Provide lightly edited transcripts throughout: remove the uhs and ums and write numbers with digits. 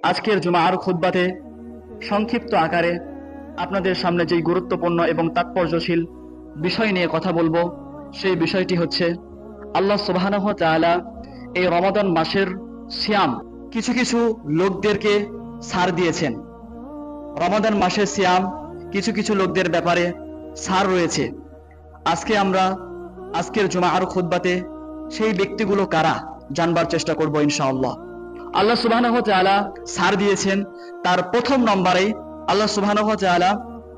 আজকের জুমার খুতবাতে সংক্ষিপ্ত আকারে আপনাদের সামনে যেই গুরুত্বপূর্ণ এবং তাৎপর্যশীল বিষয় নিয়ে কথা বলবো, সেই বিষয়টি হচ্ছে আল্লাহ সুবহানাহু ওয়া তাআলা এই রমাদান মাসের সিয়াম কিছু কিছু লোকদেরকে ছাড় দিয়েছেন। রমাদান মাসের সিয়াম কিছু কিছু লোকদের ব্যাপারে ছাড় রয়েছে। আজকে আমরা আজকের জুমার খুতবাতে সেই ব্যক্তিগুলো কারা জানবার চেষ্টা করব ইনশাআল্লাহ। আল্লাহ সুবহানাহু ওয়া তাআলা ছাড় দিয়েছেন, তার প্রথম নম্বরেই আল্লাহ সুবহানাহু ওয়া তাআলা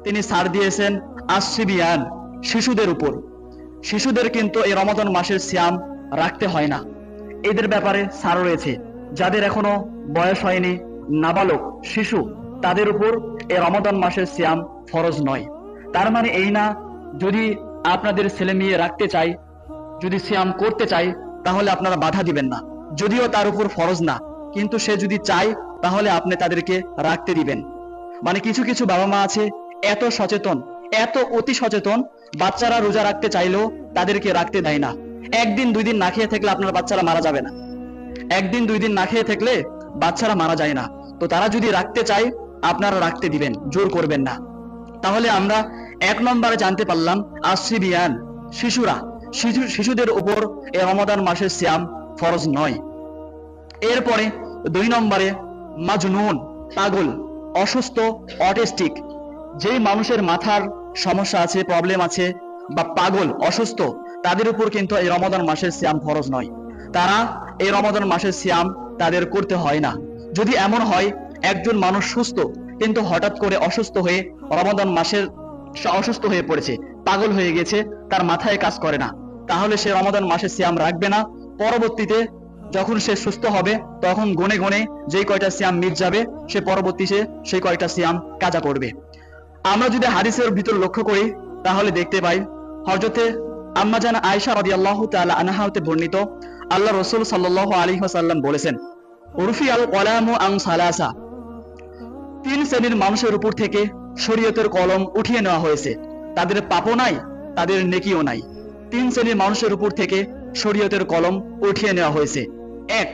তিনি ছাড় দিয়েছেন আসসিবিয়ান, শিশুদের উপর। শিশুদের কিন্তু এই রমাদান মাসের সিয়াম রাখতে হয় না, এদের ব্যাপারে ছাড় রয়েছে। যাদের এখনো বয়স হয়নি, নাবালক শিশু, তাদের উপর এই রমাদান মাসের সিয়াম ফরজ নয়। তার মানে এই না যদি আপনাদের ছেলে মেয়ে রাখতে চায়, যদি সিয়াম করতে চায়, তাহলে আপনারা বাধা দিবেন না। যদিও তার উপর ফরজ না, কিন্তু সে যদি চায় তাহলে আপনি তাদেরকে রাখতে দিবেন। মানে কিছু কিছু বাবা মা আছে এত সচেতন, এত অতি সচেতন, বাচ্চারা রোজা রাখতে চাইলেও তাদেরকে রাখতে দেয় না। একদিন দুই দিন না খেয়ে থাকলে আপনার বাচ্চারা মারা যাবে না, একদিন দুই দিন না খেয়ে থাকলে বাচ্চারা মারা যায় না। তো তারা যদি রাখতে চায় আপনারা রাখতে দিবেন, জোর করবেন না। তাহলে আমরা এক নম্বরে জানতে পারলাম আসসিবিয়ান, শিশুরা, শিশুদের উপর এই রমাদান মাসের সিয়াম ফরজ নয়। এরপরে দুই নম্বরে মাজনুন, পাগল, অসুস্থ, অটিস্টিক, যেই মানুষের মাথার সমস্যা আছে, প্রবলেম আছে, বা পাগল অসুস্থ, তাদের উপর কিন্তু এই রমাদান মাসের সিয়াম ফরজ নয়। তারা এই রমাদান মাসের সিয়াম তাদের করতে হয় না। যদি এমন হয় একজন মানুষ সুস্থ কিন্তু হঠাৎ করে অসুস্থ হয়ে রমাদান মাসের অসুস্থ হয়ে পড়েছে, পাগল হয়ে গেছে, তার মাথায় কাজ করে না, তাহলে সে রমাদান মাসের সিয়াম রাখবে না। পরবর্তীতে যখন সে সুস্থ হবে তখন গুনে গুনে যেই কয়টা সিয়াম মিট যাবে, সে পরবর্তীতে সেই কয়টা সিয়াম কাজা করবে। আমরা যদি হাদিসের ভিতর লক্ষ্য করি তাহলে দেখতে পাই হযরতে আম্মা জান আয়েশা রাদিয়াল্লাহু তাআলা আনহা হতে বর্ণিত, আল্লাহ রাসূল সাল্লাল্লাহু আলাইহি ওয়াসাল্লাম বলেছেন, উরফিয়াল কলামু আন সালাসা, তিন শ্রেণীর মানুষের উপর থেকে শরীয়তের কলম উঠিয়ে নেওয়া হয়েছে, তাদের পাপও নাই, তাদের নেকিও নাই। তিন শ্রেণীর মানুষের উপর থেকে শরীয়তের কলম উঠিয়ে নেওয়া হয়েছে। এক,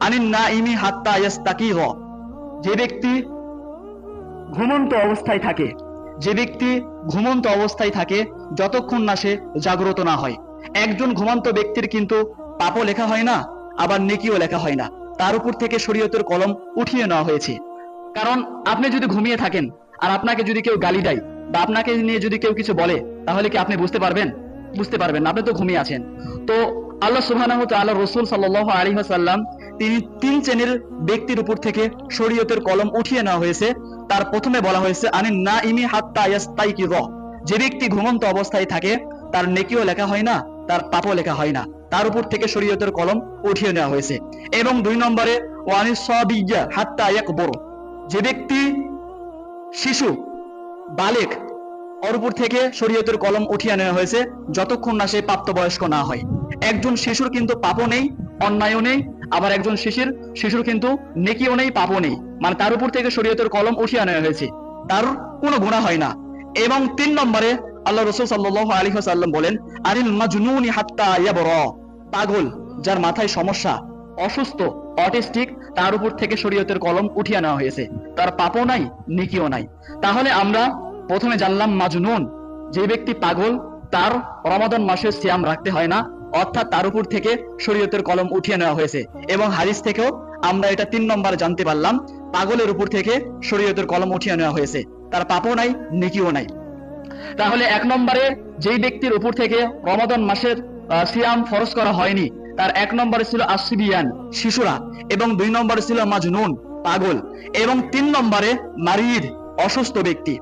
আনিন নাইমি হাত্তা ইয়াস্তাকিয, যে ব্যক্তি ঘুমন্ত অবস্থায় থাকে, যে ব্যক্তি ঘুমন্ত অবস্থায় থাকে যতক্ষণ না সে জাগ্রত না হয়। একজন ঘুমন্ত ব্যক্তির কিন্তু পাপও লেখা হয় না, আবার নেকিও লেখা হয় না, তার উপর থেকে শরীয়তের কলম উঠিয়ে নেওয়া হয়েছে। কারণ আপনি যদি ঘুমিয়ে থাকেন আর আপনাকে যদি কেউ গালি দেয় বা আপনাকে নিয়ে যদি কেউ কিছু বলে, তাহলে কি আপনি বুঝতে পারবেন? বুঝতে পারবেন না, আপনি তো ঘুমিয়ে আছেন। তো আল্লাহ সুবহানাহু ওয়া তাআলা, রাসূল সাল্লাল্লাহু আলাইহি ওয়াসাল্লাম তিনি তিন শ্রেণীর ব্যক্তির উপর থেকে শরীয়তের কলম উঠিয়ে নেওয়া হয়েছে। তার প্রথমে বলা হয়েছে আনিন নাইমি হাত্তা ইয়াস্তাইকিয, যে ব্যক্তি ঘুমন্ত অবস্থায় থাকে তার নেকিও লেখা হয় না, তার পাপও লেখা হয় না, তার উপর থেকে শরীয়তের কলম উঠিয়ে নেওয়া হয়েছে। এবং দুই নম্বরে ওয়ানিস সাবিয়্যা হাত্তা ইয়াকবুর, যে ব্যক্তি শিশু, বালেক, ওর উপর থেকে শরীয়তের কলম উঠিয়ে নেওয়া হয়েছে যতক্ষণ না সে প্রাপ্তবয়স্ক না হয়। একজন শিশুর কিন্তু পাপও নেই, অন্যায়ও নেই, আবার একজন শিশুর কিন্তু নেকিও নেই, পাপও নেই, মানে তার উপর থেকে শরীয়তের কলম উঠিয়ে নেওয়া হয়েছে, তার কোনো গুনাহ হয় না। এবং তিন নম্বরে আল্লাহ রাসূল সাল্লাল্লাহু আলাইহি ওয়াসাল্লাম বলেন আনিল মাজনুনি হাত্তা ইয়াবরা, পাগল, যার মাথায় সমস্যা, অসুস্থ, অটিস্টিক, তার উপর থেকে শরীয়তের কলম উঠিয়ে নেওয়া হয়েছে, তার পাপও নাই, নেকিও নাই। তাহলে আমরা প্রথমে জানলাম মাজনুন, যে ব্যক্তি পাগল, তার রমাদান মাসের সিয়াম রাখতে হয় না, অর্থাৎ তার উপর থেকে শরীয়তের কলম উঠিয়ে নেওয়া হয়েছে। এবং হাদিস থেকেও আমরা এটা তিন নম্বর জানতে পারলাম, পাগলের উপর থেকে শরীয়তের কলম উঠিয়ে নেওয়া হয়েছে, তার পাপও নাই, নেকিও নাই। তাহলে এক নম্বরে যেই ব্যক্তির উপর থেকে রমাদান মাসের সিয়াম ফরজ করা হয়নি, তার এক নম্বরে ছিল আসসিবিয়ান, শিশুরা, এবং দুই নম্বরে ছিল মাজনুন, পাগল, এবং তিন নম্বরে মারিদ, অসুস্থ ব্যক্তি।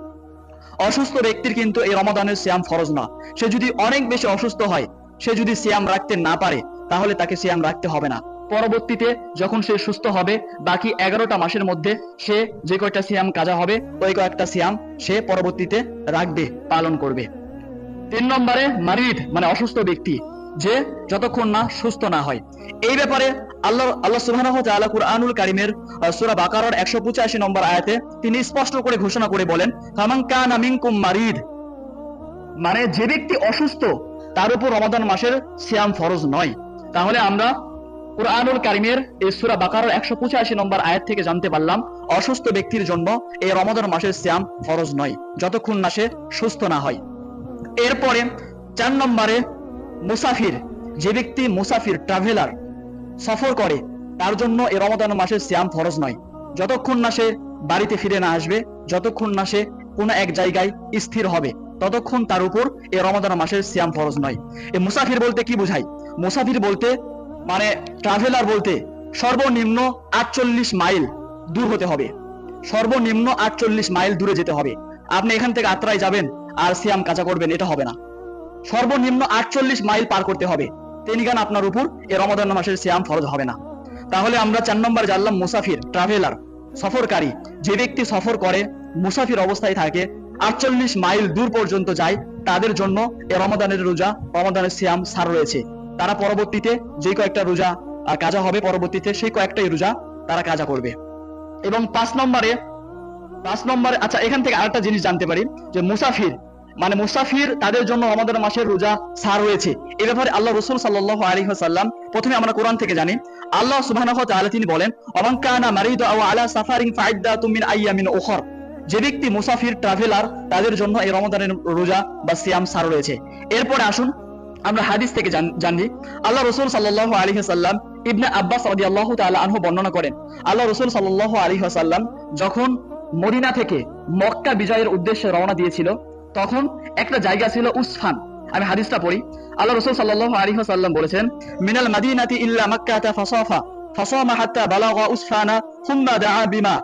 অসুস্থ ব্যক্তির কিন্তু এই রমাদানের সিয়াম ফরজ না। সে যদি অনেক বেশি অসুস্থ হয়, সে যদি সিয়াম রাখতে না পারে, তাহলে তাকে সিয়াম রাখতে হবে না। পরবর্তীতে যখন সে সুস্থ হবে, বাকি 11টা মাসের মধ্যে সে যে কয়টা সিয়াম কাজা হবে, ওই কয়েকটা সিয়াম সে পরবর্তীতে রাখবে, পালন করবে। তিন নম্বরে মারিদ, মানে অসুস্থ ব্যক্তি, যে যতক্ষণ না সুস্থ না হয়। এই ব্যাপারে আল্লাহ সুবহানাহু ওয়া তাআলা কুরআনুল কারীমের সূরা বাকারার 185 নম্বর আয়াতে তিনি স্পষ্ট করে ঘোষণা করে বলেন, ফামান কানা মিনকুম মারিদ, মানে যে ব্যক্তি অসুস্থ তার উপর রমাদান মাসের সিয়াম ফরজ নয়। তাহলে আমরা কুরআনুল কারীমের এই সূরা বাকারার 185 নম্বর আয়াত থেকে জানতে পারলাম অসুস্থ ব্যক্তির জন্য এই রমাদান মাসের সিয়াম ফরজ নয় যতক্ষণ না সে সুস্থ না হয়। এরপরে 4 নম্বরে মুসাফির, যে ব্যক্তি মুসাফির ট্রাভেলার সফর করে তার জন্য এই রমাদান মাসের সিয়াম ফরজ নয় যতক্ষণ না সে বাড়িতে ফিরে না আসবে, যতক্ষণ না সে কোনো এক জায়গায় স্থির হবে ততক্ষণ তার উপর এই রমাদান মাসের সিয়াম ফরজ নয়। এই মুসাফির বলতে কি বোঝায়? মুসাফির বলতে মানে ট্রাভেলার বলতে সর্বনিম্ন 48 মাইল দূর হতে হবে, সর্বনিম্ন 48 মাইল দূরে যেতে হবে। আপনি এখান থেকে আত্রাই যাবেন আর সিয়াম কাজা করবেন, এটা হবে না। সর্বনিম্ন 48 মাইল পার করতে হবে, তেনিগান আপনার উপর এই রমাদান মাসের সিয়াম ফরজ হবে না। তাহলে আমরা 4 নম্বর জানলাম মুসাফির ট্রাভেলার সফরকারী, যে ব্যক্তি সফর করে মুসাফির অবস্থায় থাকে 48 মাইল দূর পর্যন্ত যায় তাদের জন্য এই রমাদানের রোজা রমাদানের সিয়াম সার রয়েছে। তারা পরবর্তীতে যে কয়েকটা রোজা কাজা হবে পরবর্তীতে সেই কয়েকটাই রোজা তারা কাজা করবে। এবং 5 নম্বরে আচ্ছা এখান থেকে আরেকটা জিনিস জানতে পারি যে মুসাফির মানে মুসাফির তাদের জন্য রমাদান মাসের রোজা সার রয়েছে। এই ব্যাপারে আল্লাহ রাসূল সাল্লাল্লাহু আলাইহি ওয়াসাল্লাম প্রথমে আমরা কোরআন থেকে জানি আল্লাহ সুবহানাহু ওয়া তাআলা তিনি বলেন ওমান কানা মারিদা আও আলা সাফারিন ফাইদ্দাতুম মিন আইয়ামিন উখর, যে ব্যক্তি মুসাফির ট্রাভেলার তাদের জন্য এই রমাদানের রোজা বা সিয়াম সার রয়েছে। এরপরে আসুন আমরা হাদিস থেকে জানি আল্লাহ রাসূল সাল্লাল্লাহু আলাইহি ওয়াসাল্লাম ইবনে আব্বাস রাদিয়াল্লাহু তাআলা আনহু বর্ণনা করেন আল্লাহ রাসূল সাল্লাল্লাহু আলাইহি ওয়াসাল্লাম যখন মদিনা থেকে মক্কা বিজয়ের উদ্দেশ্যে রওনা দিয়েছিল তখন একটা জায়গা ছিল উসফান। আমি হাদিসটা পড়ি। আল্লাহ রাসূল সাল্লাল্লাহু আলাইহি ওয়াসাল্লাম বলেছেন মিনাল মাদিনাতি ইল্লা মাক্কাতা ফাসামা হাত্তা বালাগা উসফানা সুম্মা দাআ বিমা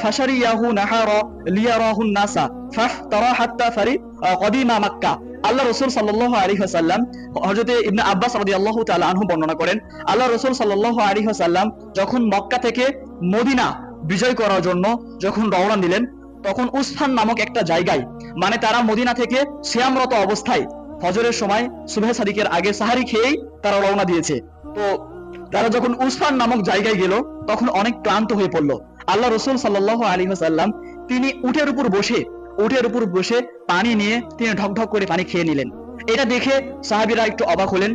ফাশারিয়াহু নাহারা লিয়ারাহুন নাসা ফাফতারা হাত্তা ফারি কদিমা মক্কা। আল্লাহ রাসূল সাল্লাল্লাহু আলাইহি ওয়াসাল্লাম হযরত ইবনে আব্বাস রাদিয়াল্লাহু তাআলা আনহু বর্ণনা করেন আল্লাহ রাসূল সাল্লাল্লাহু আলাইহি ওয়াসাল্লাম যখন মক্কা থেকে মদিনা বিজয় করার জন্য যখন রওনা দিলেন তখন উসফান নামক একটা জায়গায় মানে তারা মদিনা থেকে সিয়ামরত অবস্থায় ফজরের সময় সুবহে সাদিকের আগে সাহারি খেয়েই তারা রওনা দিয়েছে। তো তারা যখন উসফান নামক জায়গায় গেল তখন অনেক ক্লান্ত হয়ে পড়ল। আল্লাহ রাসূল সাল্লাল্লাহু আলাইহি ওয়াসাল্লাম তিনি উটের উপর বসে পানি নিয়ে তিনি ঢকঢক করে পানি খেয়ে নিলেন। এটা দেখে সাহাবীরা একটু অবাক হলেন।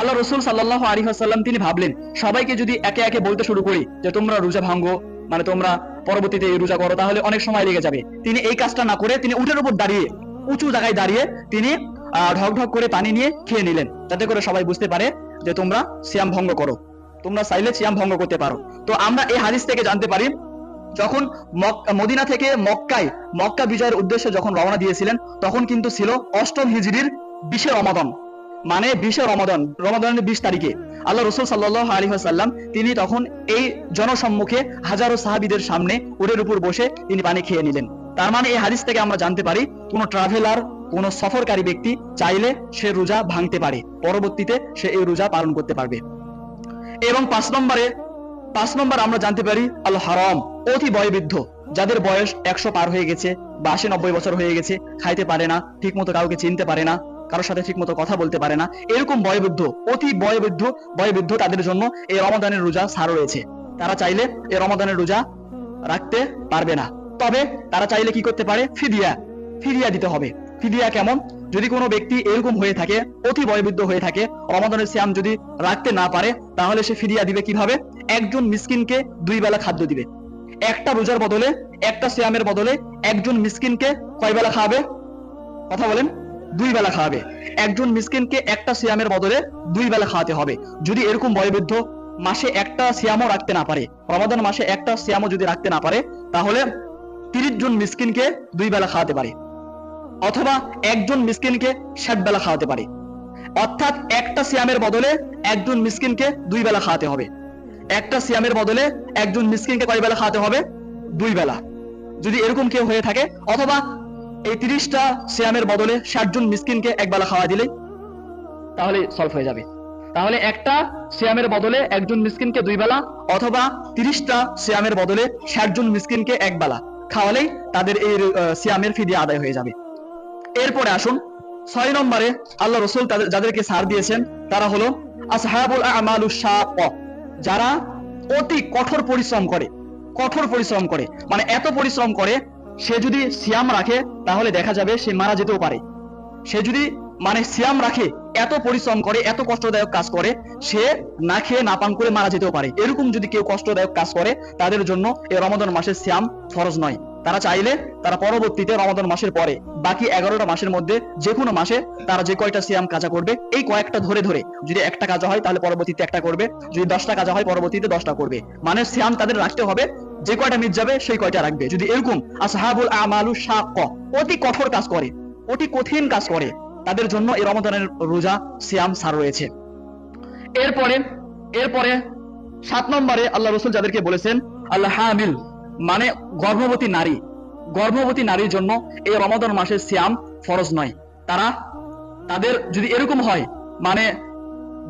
আল্লাহ রাসূল সাল্লাল্লাহু আলাইহি ওয়াসাল্লাম তিনি ভাবলেন সবাইকে যদি একে একে বলতে শুরু করি যে তোমরা রোজা ভাঙো মানে তোমরা পরবর্তীতে এই রোজা করো তাহলে অনেক সময় লেগে যাবে। তিনি এই কাজটা না করে তিনি উটের উপর দাঁড়িয়ে উঁচু জায়গায় দাঁড়িয়ে তিনি ঢকঢক করে পানি নিয়ে খেয়ে নিলেন যাতে করে সবাই বুঝতে পারে যে তোমরা সিয়াম ভঙ্গ করো, তোমরা চাইলে সিয়াম ভঙ্গ করতে পারো। তো আমরা এই হাদিস থেকে জানতে পারি যখন মদিনা থেকে মক্কা বিজয়ের উদ্দেশ্যে যখন রওনা দিয়েছিলেন তখন কিন্তু ছিল 8ম হিজরির 20 রমাদান মানে 20 রমাদানের 20 তারিখে আল্লাহ রাসূল সাল্লাল্লাহু আলাইহি ওয়াসাল্লাম তিনি তখন এই জনসম্মুখে হাজারো সাহাবীদের সামনে উটের উপর বসে তিনি পানি খেয়ে নিলেন। তার মানে এই হাদিস থেকে আমরা জানতে পারি কোনো ট্রাভেলার কোনো সফরকারী ব্যক্তি চাইলে সে রোজা ভাঙতে পারে, পরবর্তীতে সে এই রোজা পালন করতে পারবে। এবং 5 নম্বর আমরা জানতে পারি আল হারাম, অতি বয়োবৃদ্ধ যাদের বয়স 100 পার হয়ে গেছে বা 80-90 বছর হয়ে গেছে, খাইতে পারে না, ঠিকমতো কাউকে চিনতে পারে না, কারোর সাথে ঠিকমতো কথা বলতে পারে না, এরকম অতি বয়োবৃদ্ধ তাদের জন্য এই রমাদানের রোজা সার রয়েছে। তারা চাইলে এই রমাদানের রোজা রাখতে পারবে না, তবে তারা চাইলে কি করতে পারে ফিদিয়া দিতে হবে। ফিদিয়া কেমন? যদি কোনো ব্যক্তি এরকম হয়ে থাকে অতি বয়োবৃদ্ধ হয়ে থাকে রমাদানের সিয়াম যদি রাখতে না পারে তাহলে সে ফিদিয়া দিবে কিভাবে? একজন মিসকিনকে 2 বেলা খাদ্য দিবে। একটা রোজার বদলে একটা সিয়ামের বদলে একজন মিসকিনকে কয় বেলা খাওয়াবে? কথা বলেন। 2 বেলা খাওয়াবে। একজন মিসকিনকে একটা সিয়ামের বদলে 2 বেলা খাওয়াতে হবে। যদি এরকম বয়োবৃদ্ধ মাসে একটা সিয়ামও রাখতে না পারে, রমাদান মাসে একটা সিয়ামও যদি রাখতে না পারে তাহলে 30 জন মিসকিনকে 2 বেলা খাওয়াতে পারে, অথবা একজন মিসকিনকে 60 বেলা খাওয়াতে পারে। অর্থাৎ একটা সিয়ামের বদলে একজন মিসকিনকে 2 বেলা খাওয়াতে হবে। একটা সিয়ামের বদলে একজন মিসকিনকে কয় বেলা খাওয়াতে হবে? 2 বেলা। যদি এরকম কেউ হয়ে থাকে, অথবা এই 30টা সিয়ামের বদলে 60 জন মিসকিনকে 1 বেলা খাওয়া দিলে তাহলে সলভ হয়ে যাবে। তাহলে একটা সিয়ামের বদলে একজন মিসকিনকে 2 বেলা, অথবা 30টা সিয়ামের বদলে 60 জন মিসকিনকে 1 বেলা খাওয়ালেই তাদের এই সিয়ামের ফিদিয়া আদায় হয়ে যাবে। এরপরে আসুন 6 নম্বরে আল্লাহ রাসূল যাদেরকে ছাড় দিয়েছেন তারা হলো আসহাবুল আমালুশ শাক্কা, যারা অতি কঠোর পরিশ্রম করে মানে এত পরিশ্রম করে সে যদি সিয়াম রাখে তাহলে দেখা যাবে সে মারা যেতেও পারে। সে যদি মানে সিয়াম রাখে এত পরিশ্রম করে, এত কষ্টদায়ক কাজ করে, সে না খেয়ে না পান করে মারা যেতেও পারে। এরকম যদি কেউ কষ্টদায়ক কাজ করে, তাদের জন্য এই রমাদান মাসের সিয়াম ফরজ নয়। তারা চাইলে তারা পরবর্তীতে রমাদান মাসের পরে বাকি 11টা মাসের মধ্যে যে কোনো মাসে তারা যে কয়টা সিয়াম কাজা করবে, এই কয়েকটা ধরে ধরে যদি একটা কাজা হয় তাহলে পরবর্তীতে একটা করবে, যদি 10টা কাজা হয় পরবর্তীতে 10টা করবে। মানে সিয়াম তাদের রাখতে হবে, যে কয়টা মিট যাবে সেই কয়টা রাখবে। যদি এরকম আসহাবুল আমালু শাক্কা, অতি কঠোর কাজ করে, অতি কঠিন কাজ করে, তাদের জন্য এই রমাদানের রোজা সিয়াম সার রয়েছে। এরপরে এরপরে 7 নম্বরে আল্লাহ রাসূল যাদেরকে বলেছেন আল্লাহ হামিল, মানে গর্ভবতী নারী, গর্ভবতী নারীর জন্য এই রমাদান মাসের সিয়াম ফরজ নয়। তাদের যদি এরকম হয়, মানে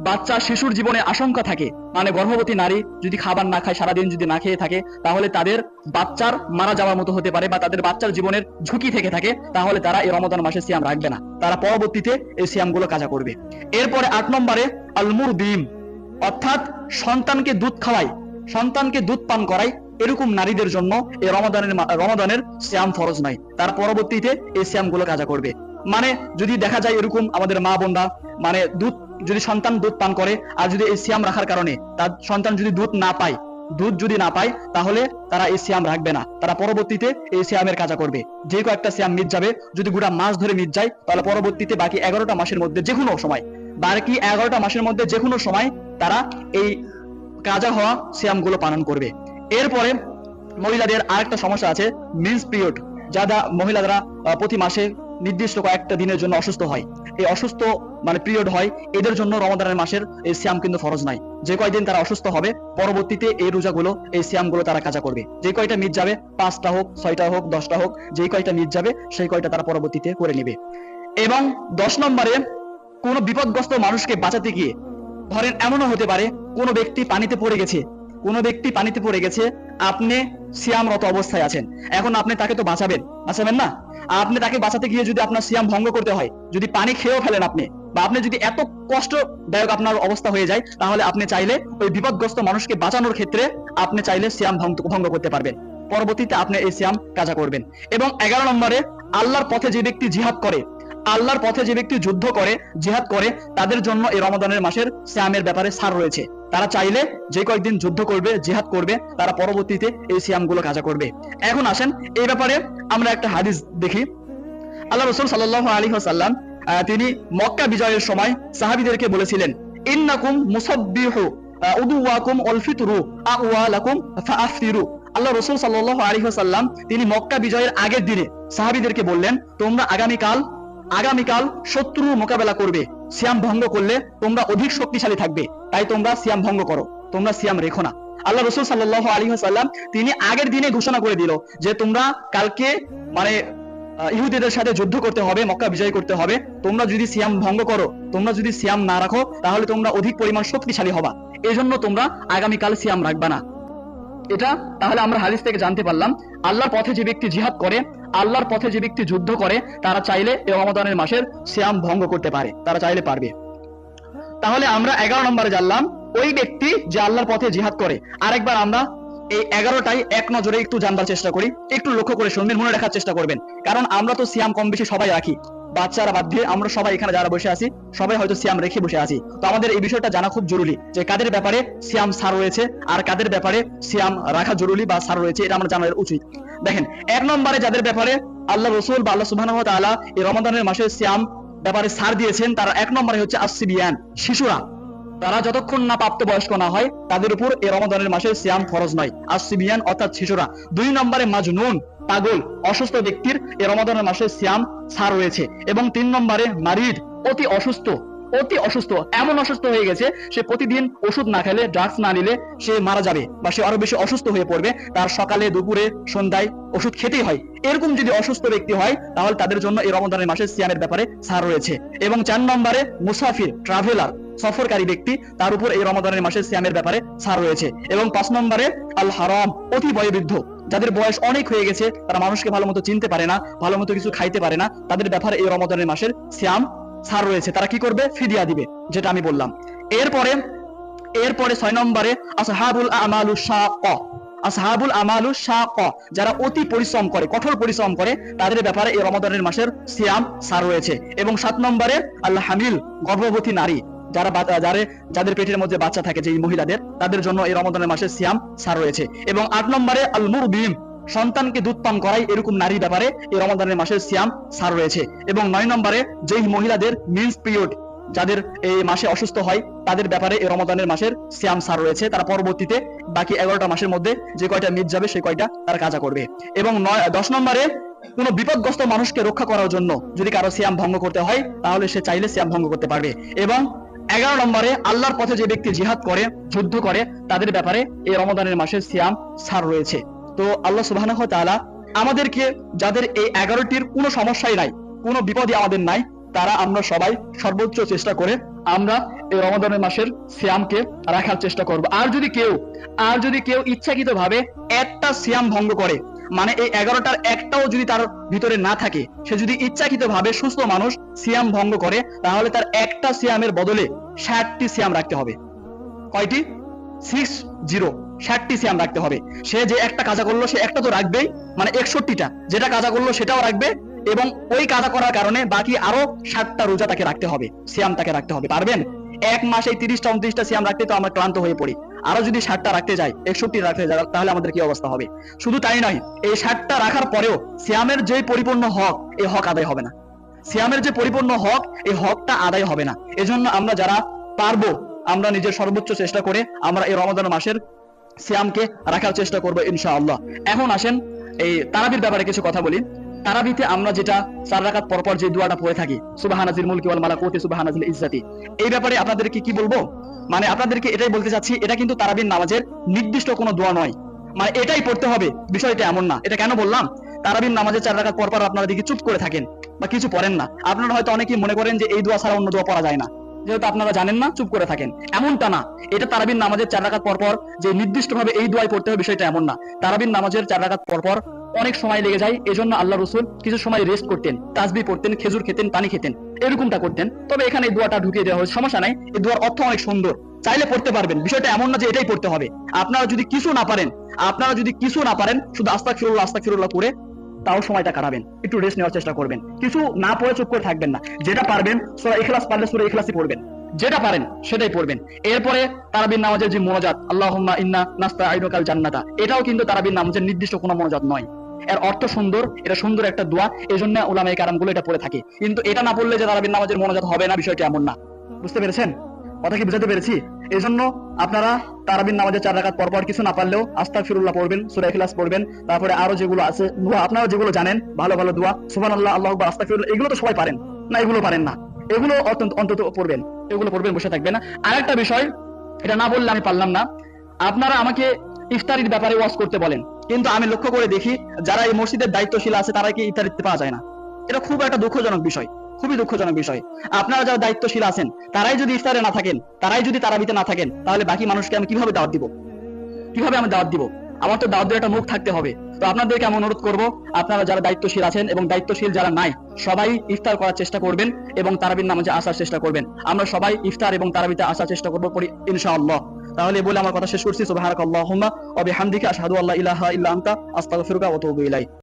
বাচ্চা শিশুর জীবনে আশঙ্কা থাকে, মানে গর্ভবতী নারী যদি খাবার না খায়, সারাদিন যদি না খেয়ে থাকে, তাহলে তাদের বাচ্চার মারা যাওয়ার মতো হতে পারে, বা তাদের বাচ্চার জীবনের ঝুঁকি থেকে থাকে, তাহলে তারা এই রমাদান মাসে সিয়াম রাখবে না, তারা পরবর্তীতে এই সিয়ামগুলো কাজা করবে। এরপরে 8 নম্বরে আল মুরদিম, অর্থাৎ সন্তানকে দুধ খাওয়ায়, সন্তানকে দুধ পান করায়, এরকম নারীদের জন্য এই রমাদানের সিয়াম ফরজ নয়, তার পরবর্তীতে এই সিয়ামগুলো কাজা করবে। মানে যদি দেখা যায় এরকম আমাদের মা বোনরা, মানে দুধ যদি সন্তান দুধ পান করে, আর যদি এই সিয়াম রাখার কারণে তার সন্তান যদি দুধ যদি না পায়, তাহলে তারা এই সিয়াম রাখবে না, তারা পরবর্তীতে এই সিয়ামের কাজা করবে। যে কয়েকটা সিয়াম মিট যাবে, যদি গোটা মাস ধরে মিট যায়, তাহলে পরবর্তীতে বাকি 11টা মাসের মধ্যে যে কোনো সময়, বাকি 11টা মাসের মধ্যে যে কোনো সময় তারা এই কাজা হওয়া সিয়ামগুলো পালন করবে। এরপরে মহিলাদের আরেকটা সমস্যা আছে, মিন্স পিরিয়ড, যারা মহিলারা প্রতি মাসে নির্দিষ্ট কয়েকটা দিনের জন্য অসুস্থ হয়, এই অসুস্থ মানে পিরিয়ড হয়, এদের জন্য রমাদানের মাসের এই সিয়াম কিন্তু ফরজ নয়। যে কয়দিন তারা অসুস্থ হবে, পরবর্তীতে এই রোজাগুলো, এই সিয়ামগুলো তারা কাজা করবে। যে কয়টা মিট যাবে, 5টা হোক, 6টা হোক, 10টা হোক, যেই কয়টা মিট যাবে সেই কয়টা তারা পরবর্তীতে করে নেবে। এবং 10 নম্বরে কোনো বিপদগ্রস্ত মানুষকে বাঁচাতে গিয়ে, ধরেন এমনও হতে পারে কোনো ব্যক্তি পানিতে পড়ে গেছে, আপনি সিয়ামরত অবস্থায় আছেন, এখন আপনি তাকে তো বাঁচাবেন না, আপনি তাকে বাঁচাতে গিয়ে যদি আপনার সিয়াম ভঙ্গ করতে হয়, যদি পানি খেয়েও ফেলেন আপনি, বা আপনি যদি এত কষ্টদায়ক আপনার অবস্থা হয়ে যায়, তাহলে আপনি চাইলে ওই বিপদগ্রস্ত মানুষকে বাঁচানোর ক্ষেত্রে আপনি চাইলে সিয়াম ভঙ্গ করতে পারবেন, পরবর্তীতে আপনি এই সিয়াম কাজা করবেন। এবং 11 নম্বরে আল্লাহর পথে যে ব্যক্তি জিহাদ করে, আল্লাহর পথে যে ব্যক্তি যুদ্ধ করে, জিহাদ করে, তাদের জন্য এই রমাদানের মাসের সিয়ামের ব্যাপারে ছাড় রয়েছে। তারা চাইলে যে কয়েকদিন যুদ্ধ করবে, জিহাদ করবে, তারা পরবর্তীতে এই সিয়ামগুলো কাজা করবে। এখন আসেন এই ব্যাপারে আমরা একটা হাদিস দেখি। আল্লাহ রাসূল সাল্লাল্লাহু আলাইহি ওয়াসাল্লাম তিনি মক্কা বিজয়ের সময় সাহাবীদেরকে বলেছিলেন, ইন্নাকুম মুসাব্বিহু উদুওয়াকুম ওয়াল ফিতরু আওয়ালাকুম ফাআফতিরু। আল্লাহ রাসূল সাল্লাল্লাহু আলাইহি ওয়াসাল্লাম তিনি মক্কা বিজয়ের আগের দিনে সাহাবীদেরকে বললেন, তোমরা আগামীকাল শত্রুর মোকাবেলা করবে, সিয়াম ভঙ্গ করলে তোমরা অধিক শক্তিশালী থাকবে, তাই তোমরা সিয়াম ভঙ্গ করো, তোমরা সিয়াম রেখো না। আল্লাহ রাসূল সাল্লাল্লাহু আলাইহি ওয়াসাল্লাম তিনি আগের দিনে ঘোষণা করে দিল যে তোমরা কালকে মানে ইহুদিদের সাথে যুদ্ধ করতে হবে, মক্কা বিজয় করতে হবে, তোমরা যদি সিয়াম ভঙ্গ করো, তোমরা যদি সিয়াম না রাখো, তাহলে তোমরা অধিক পরিমাণ শক্তিশালী হবা, এজন্য তোমরা আগামীকাল সিয়াম রাখবা না। এটা তাহলে আমরা হাদিস থেকে জানতে পারলাম, আল্লাহর পথে যে ব্যক্তি জিহাদ করে, আল্লাহর পথে যে ব্যক্তি যুদ্ধ করে, তারা চাইলে এই রমাদানের মাসের সিয়াম ভঙ্গ করতে পারে, তারা চাইলে পারবে। তাহলে আমরা 11 নম্বরে জানলাম ওই ব্যক্তি যে আল্লাহর পথে জিহাদ করে। আরেকবার আমরা এই 11টাই এক নজরে একটু জানবার চেষ্টা করি, একটু লক্ষ্য করে শুনবেন, মনে রাখার চেষ্টা করবেন, কারণ আমরা তো সিয়াম কম বেশি সবাই রাখি, বাচ্চারা বাদ দিয়ে আমরা সবাই এখানে যারা বসে আছি সবাই হয়তো সিয়াম রেখে বসে আছি। তো আমাদের এই বিষয়টা জানা খুব জরুরি যে কাদের ব্যাপারে সিয়াম সার রয়েছে আর কাদের ব্যাপারে সিয়াম রাখা জরুরি বা সার রয়েছে, এটা আমরা জানা উচিত। দেখেন 1 নম্বরে যাদের ব্যাপারে আল্লাহ রাসূল বা আল্লাহ সুবহানাহু ওয়া তাআলা এই রমাদানের মাসে সিয়াম ব্যাপারে সার দিয়েছেন, তারা 1 নম্বরে হচ্ছে আসসিবিয়ান, শিশুরা। তারা যতক্ষণ না প্রাপ্তবয়স্ক না হয় তাদের উপর এই রমাদানের মাসে সিয়াম ফরজ নয়, আসসিবিয়ান অর্থাৎ শিশুরা। 2 নম্বরে মাজনুন, পাগল, অসুস্থ ব্যক্তির এই রমাদানের মাসে সিয়াম ছাড় রয়েছে। এবং 3 নম্বরে মারিদ, অতি অসুস্থ, এমন অসুস্থ হয়ে গেছে সে প্রতিদিন ওষুধ না খেলে, ড্রাগস না নিলে সে মারা যাবে বা সে আরো বেশি অসুস্থ হয়ে পড়বে, তার সকালে দুপুরে সন্ধ্যায় ওষুধ খেতেই হয়। এরকম যদি অসুস্থ ব্যক্তি হয় তাহলে তাদের জন্য এই রমাদানের মাসে সিয়ামের ব্যাপারে ছাড় রয়েছে। এবং 4 নম্বরে মুসাফির, ট্রাভেলার, সফরকারী ব্যক্তি, তার উপর এই রমাদানের মাসে সিয়ামের ব্যাপারে ছাড় রয়েছে। এবং 5 নম্বরে আল হারাম, অতি বয়োবৃদ্ধ, যাদের বয়স অনেক হয়ে গেছে, তারা মানুষকে ভালো মতো চিনতে পারে না, ভালো মতো কিছু খাইতে পারে না, তাদের ব্যাপারে এই রমাদানের মাসের সিয়াম ছাড় রয়েছে। তারা কি করবে? ফিদিয়া দিবে, যেটা আমি বললাম। এরপরে 6 নম্বরে আসহাবুল আমালু শাক্কা, আসহাবুল আমালু শাক্কা, যারা অতি পরিশ্রম করে, কঠোর পরিশ্রম করে, তাদের ব্যাপারে এই রমাদানের মাসের সিয়াম সার রয়েছে। এবং 7 নম্বরে আল হামিল, গর্ভবতী নারী, যাদের পেটের মধ্যে বাচ্চা থাকে, যে মহিলাদের, তাদের জন্য এই রমাদানের মাসের সিয়াম সার রয়েছে। এবং 8 নম্বরে আল মুরদিম, সন্তানকে দুধ পান করাই এরকম নারী ব্যাপারে এই রমাদানের মাসের সিয়াম সার রয়েছে। এবং 9 নম্বরে যেই মহিলাদের মিন্স পিরিয়ড, যাদের এই মাসে অসুস্থ হয়, তাদের ব্যাপারে এই রমাদানের মাসের সিয়াম সার রয়েছে। তারা পরবর্তীতে বাকি 11টা মাসের মধ্যে যে কয়টা মিট যাবে সেই কয়টা তারা কাজা করবে। এবং 10 নম্বরে কোনো বিপদগ্রস্ত মানুষকে রক্ষা করার জন্য যদি কারো সিয়াম ভঙ্গ করতে হয়, তাহলে সে চাইলে সিয়াম ভঙ্গ করতে পারবে। এবং 11 নম্বরে আল্লাহর পথে যে ব্যক্তি জিহাদ করে, যুদ্ধ করে, তাদের ব্যাপারে এই রমাদানের মাসের সিয়াম সার রয়েছে। তো আল্লাহ সুবহানাহু ওয়া তাআলা আমাদেরকে, যাদের এই 11টির কোনো সমস্যাই নাই, কোনো বিপদই আমাদের নাই, তারা আমরা সবাই সর্বোচ্চ চেষ্টা করে আমরা এই রমাদানের মাসের সিয়ামকে রাখার চেষ্টা করব। আর যদি কেউ ইচ্ছাকৃতভাবে একটা সিয়াম ভঙ্গ করে, মানে এই 11টার একটাও যদি তার ভিতরে না থাকে, সে যদি ইচ্ছাকৃতভাবে, সুস্থ মানুষ, সিয়াম ভঙ্গ করে, তাহলে তার একটা সিয়ামের বদলে 60টি সিয়াম রাখতে হবে। কয়টি? 60টি সিয়াম রাখতে হবে। সে যে একটা কাজা করলো, সে একটা তো রাখবেই, মানে 61টা যেটা কাজা করলো সেটাও রাখবে, এবং ওই কাজা করার কারণে বাকি আরো 60টা রোজা তাকে রাখতে হবে, সিয়াম তাকে রাখতে হবে। পারবেন? এক মাসে 30টা 29টা সিয়াম রাখতে তো আমরা ক্লান্ত হয়ে পড়ি, আরো যদি 60টা রাখতে যাই, 61 রাখতে যাই, তাহলে আমাদের কি অবস্থা হবে? শুধু তাই নয়, এই 60টা রাখার পরেও সিয়ামের যে পরিপূর্ণ হক, এই হক আদায় হবে না। সিয়ামের যে পরিপূর্ণ হক, এই হকটা আদায় হবে না। এজন্য আমরা যারা পারবো, আমরা নিজের সর্বোচ্চ চেষ্টা করে আমরা এই রমাদান মাসের সিয়ামকে রাখার চেষ্টা করবো ইনশাআল্লাহ। এখন আসেন এই তারাবির ব্যাপারে কিছু কথা বলি। তারাবিতে আমরা যেটা 4 রাকাত পরপর যে দোয়াটা পড়ে থাকি, সুবহানাজিল মুলকি ওয়াল মালাকুতি সুবহানাজিল ইজ্জাতি, এই ব্যাপারে আপনাদেরকে কি বলবো, মানে আপনাদেরকে এটাই বলতে চাচ্ছি, এটা কিন্তু তারাবির নামাজের নির্দিষ্ট কোনো দোয়া নয়, মানে এটাই পড়তে হবে বিষয়টা এমন না। এটা কেন বললাম? তারাবির নামাজের 4 রাকাত পরপর আপনারা দেখি চুপ করে থাকেন বা কিছু পড়েন না। আপনারা হয়তো অনেকেই মনে করেন যে এই দোয়া ছাড়া অন্য দোয়া পড়া যায় না, যেহেতু আপনারা জানেন না চুপ করে থাকেন, এমনটা না। এটা তারাবির নামাজের 4 রাকাত পরপর যে নির্দিষ্টভাবে এই দোয়াই পড়তে হবে বিষয়টা এমন না। তারাবির নামাজের 4 রাকাত পরপর অনেক সময় লেগে যায়, এজন্য আল্লাহ রাসূল কিছু সময় রেস্ট করতেন, তাসবিহ পড়তেন, খেজুর খেতেন, পানি খেতেন, এরকমটা করতেন। তবে এখানে এই দোয়াটা ঢুকিয়ে দেওয়া হয়েছে, সমস্যা নাই। এই দোয়ার অর্থ অনেক সুন্দর, চাইলে পড়তে পারবেন, বিষয়টা এমন না যে এটাই পড়তে হবে। আপনারা যদি কিছু না পারেন, শুধু আস্তাগফিরুল্লাহ করে তাও সময়টা কাটাবেন, একটু রেস্ট নেওয়ার চেষ্টা করবেন। কিছু না পড়ে চুপ করে থাকবেন না। যেটা পারবেন, সূরা ইখলাস পারলে সূরা ইখলাসই পড়বেন, যেটা পারেন সেটাই পড়বেন। এরপরে তারাবির নামাজের যে মুনাজাত, আল্লাহুম্মা ইন্না নাস্তাঈনুকাল জান্নাতা, এটাও কিন্তু তারাবির নামাজের নির্দিষ্ট কোনো মুনাজাত নয়। এর অর্থ সুন্দর, এটা সুন্দর একটা দোয়া, এজন্য উলামায়ে কেরামগুলো এটা পড়ে থাকে। কিন্তু এটা না পড়লে যে তারাবির নামাজের মুনাজাত হবে না, বিষয়টা এমন না। বুঝতে পেরেছেন? কথা কি বুঝাতে পেরেছি? এজন্য আপনারা তারাবির নামাজের 4 রাকাত পরপর কিছু না পারলেও আস্তাগফিরুল্লাহ পড়বেন, সূরা ইখলাস পড়বেন, তারপরে আরো যেগুলো আছে দোয়া, আপনারা যেগুলো জানেন ভালো ভালো দোয়া, সুবহানাল্লাহ, আল্লাহু আকবার, আস্তাগফিরুল্লাহ, এগুলো তো সবাই পারেন না, এগুলো পারেন না, এগুলো অন্তত পড়বেন, এগুলো পড়বেন, বসে থাকবেন না। আরেকটা বিষয়, এটা না বললে আমি পারলাম না, আপনারা আমাকে ইফতারির ব্যাপারে ওয়াজ করতে বলেন, কিন্তু আমি লক্ষ্য করে দেখি যারা এই মসজিদের দায়িত্বশীল আছে তারা কি ইফতার দিতে পাওয়া যায় না। এটা খুব একটা দুঃখজনক বিষয়, খুবই দুঃখজনক বিষয়। আপনারা যারা দায়িত্বশীল আছেন, তারাই যদি ইফতারে না থাকেন, তারাই যদি তারাবিতে না থাকেন, তাহলে বাকি মানুষকে আমি কিভাবে দাওয়াত দিব? আমার তো দাওয়াত দেওয়ার একটা মুখ থাকতে হবে। তো আপনাদেরকে আমি অনুরোধ করবো, আপনারা যারা দায়িত্বশীল আছেন এবং দায়িত্বশীল যারা নাই, সবাই ইফতার করার চেষ্টা করবেন এবং তারাবির নামাজে আসার চেষ্টা করবেন। আমরা সবাই ইফতার এবং তারাবিতে আসার চেষ্টা করবো ইনশাআল্লাহ। তাহলে বলে আমার কথা শেষ করছি। সুবহানাকাল্লাহুম্মা ওয়া বিহামদিকা আশহাদু আল্লা ইলাহা ইল্লা আনতা আস্তাগফিরুকা ওয়া আতুবু ইলাইক।